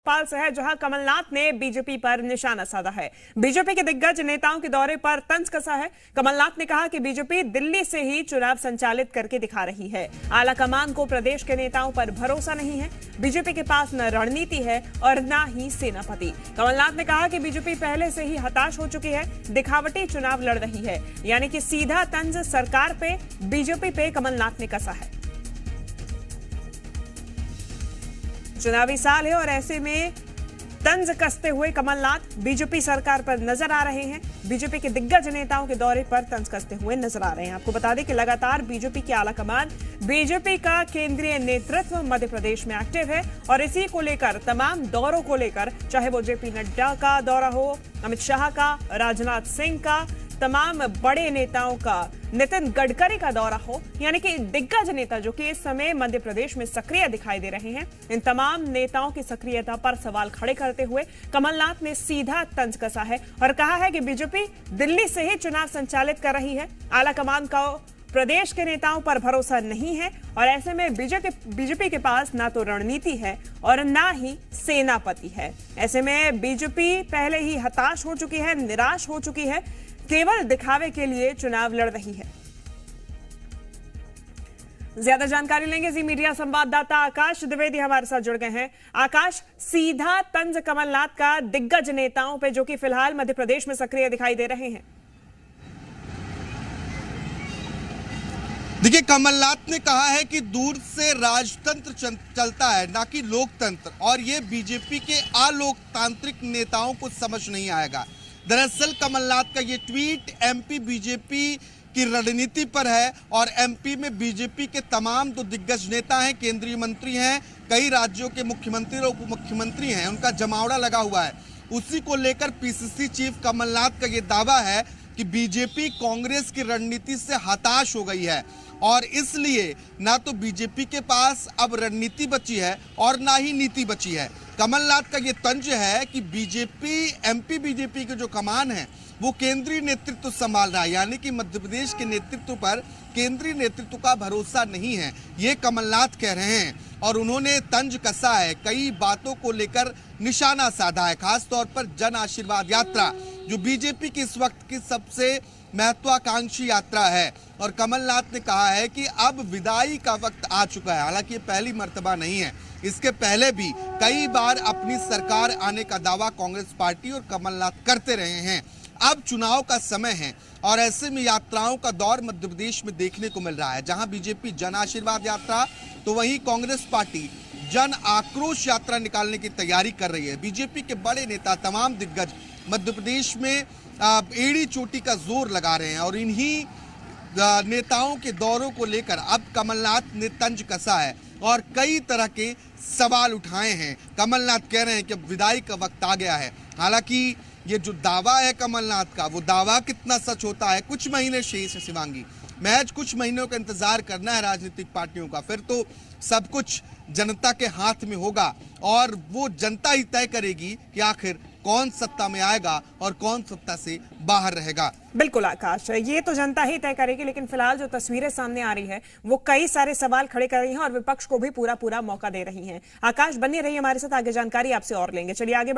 भोपाल से है, जहां कमलनाथ ने बीजेपी पर निशाना साधा है। बीजेपी के दिग्गज नेताओं के दौरे पर तंज कसा है। कमलनाथ ने कहा कि बीजेपी दिल्ली से ही चुनाव संचालित करके दिखा रही है। आलाकमान को प्रदेश के नेताओं पर भरोसा नहीं है। बीजेपी के पास न रणनीति है और न ही सेनापति। कमलनाथ ने कहा कि बीजेपी पहले से ही हताश हो चुकी है, दिखावटी चुनाव लड़ रही है। यानी कि सीधा तंज सरकार पे, बीजेपी पे कमलनाथ ने कसा है। चुनावी साल है और ऐसे में तंज कसते हुए कमलनाथ बीजेपी सरकार पर नजर आ रहे हैं। बीजेपी के दिग्गज नेताओं के दौरे पर तंज कसते हुए नजर आ रहे हैं। आपको बता दें कि लगातार बीजेपी की आलाकमान, बीजेपी का केंद्रीय नेतृत्व मध्य प्रदेश में एक्टिव है और इसी को लेकर तमाम दौरों को लेकर, चाहे वो जेपी नड्डा का दौरा हो, अमित शाह का, राजनाथ सिंह का, तमाम बड़े नेताओं का, नितिन गडकरी का दौरा हो, यानी कि दिग्गज नेता जो कि इस समय मध्य प्रदेश में सक्रिय दिखाई दे रहे हैं, इन तमाम नेताओं की सक्रियता पर सवाल खड़े करते हुए कमलनाथ ने सीधा तंज कसा है और कहा है कि बीजेपी दिल्ली से ही चुनाव संचालित कर रही है। आलाकमान का प्रदेश के नेताओं पर भरोसा नहीं है और ऐसे में बीजेपी के पास ना तो रणनीति है और ना ही सेनापति है। ऐसे में बीजेपी पहले ही हताश हो चुकी है, निराश हो चुकी है, केवल दिखावे के लिए चुनाव लड़ रही है। ज्यादा जानकारी लेंगे जी मीडिया संवाददाता आकाश द्विवेदी हमारे साथ जुड़ गए हैं। आकाश, सीधा तंज कमलनाथ का दिग्गज नेताओं पे जो कि फिलहाल मध्य प्रदेश में सक्रिय दिखाई दे रहे हैं। देखिए, कमलनाथ ने कहा है कि दूर से राजतंत्र चलता है, ना कि लोकतंत्र, और ये बीजेपी के अलोकतांत्रिक नेताओं को समझ नहीं आएगा। दरअसल कमलनाथ का ये ट्वीट एमपी बीजेपी की रणनीति पर है और एमपी में बीजेपी के तमाम जो दिग्गज नेता हैं, केंद्रीय मंत्री हैं, कई राज्यों के मुख्यमंत्री और उप मुख्यमंत्री हैं, उनका जमावड़ा लगा हुआ है। उसी को लेकर पीसीसी चीफ कमलनाथ का ये दावा है कि बीजेपी कांग्रेस की रणनीति से हताश हो गई है और इसलिए ना तो बीजेपी के पास अब रणनीति बची है और ना ही नीति बची है। कमलनाथ का ये तंज है कि बीजेपी, एमपी बीजेपी के जो कमान है वो केंद्रीय नेतृत्व संभाल रहा है, यानी कि मध्य प्रदेश के नेतृत्व पर केंद्रीय नेतृत्व का भरोसा नहीं है, ये कमलनाथ कह रहे हैं। और उन्होंने तंज कसा है, कई बातों को लेकर निशाना साधा है, खासतौर पर जन आशीर्वाद यात्रा जो बीजेपी की इस वक्त की सबसे महत्वाकांक्षी यात्रा है। और कमलनाथ ने कहा है कि अब विदाई का वक्त आ चुका है। हालांकि ये पहली मर्तबा नहीं है, इसके पहले भी कई बार अपनी सरकार आने का दावा कांग्रेस पार्टी और कमलनाथ करते रहे हैं। अब चुनाव का समय है और ऐसे में यात्राओं का दौर मध्य प्रदेश में देखने को मिल रहा है। जहां बीजेपी जन आशीर्वाद यात्रा तो वहीं कांग्रेस पार्टी जन आक्रोश यात्रा निकालने की तैयारी कर रही है। बीजेपी के बड़े नेता, तमाम दिग्गज मध्य प्रदेश में एड़ी चोटी का जोर लगा रहे हैं और इन्हीं नेताओं के दौरों को लेकर अब कमलनाथ ने तंज कसा है और कई तरह के सवाल उठाए हैं। कमलनाथ कह रहे हैं कि विदाई का वक्त आ गया है। हालांकि ये जो दावा है कमलनाथ का, वो दावा कितना सच होता है, कुछ महीने शेष है शिवांगी, महज कुछ महीनों का इंतजार करना है राजनीतिक पार्टियों का, फिर तो सब कुछ जनता के हाथ में होगा और वो जनता ही तय करेगी कि आखिर कौन सत्ता में आएगा और कौन सत्ता से बाहर रहेगा। बिल्कुल आकाश, ये तो जनता ही तय करेगी, लेकिन फिलहाल जो तस्वीरें सामने आ रही है वो कई सारे सवाल खड़े कर रही हैं और विपक्ष को भी पूरा मौका दे रही हैं। आकाश, बने रहिए हमारे साथ, आगे जानकारी आपसे और लेंगे। चलिए आगे बढ़े।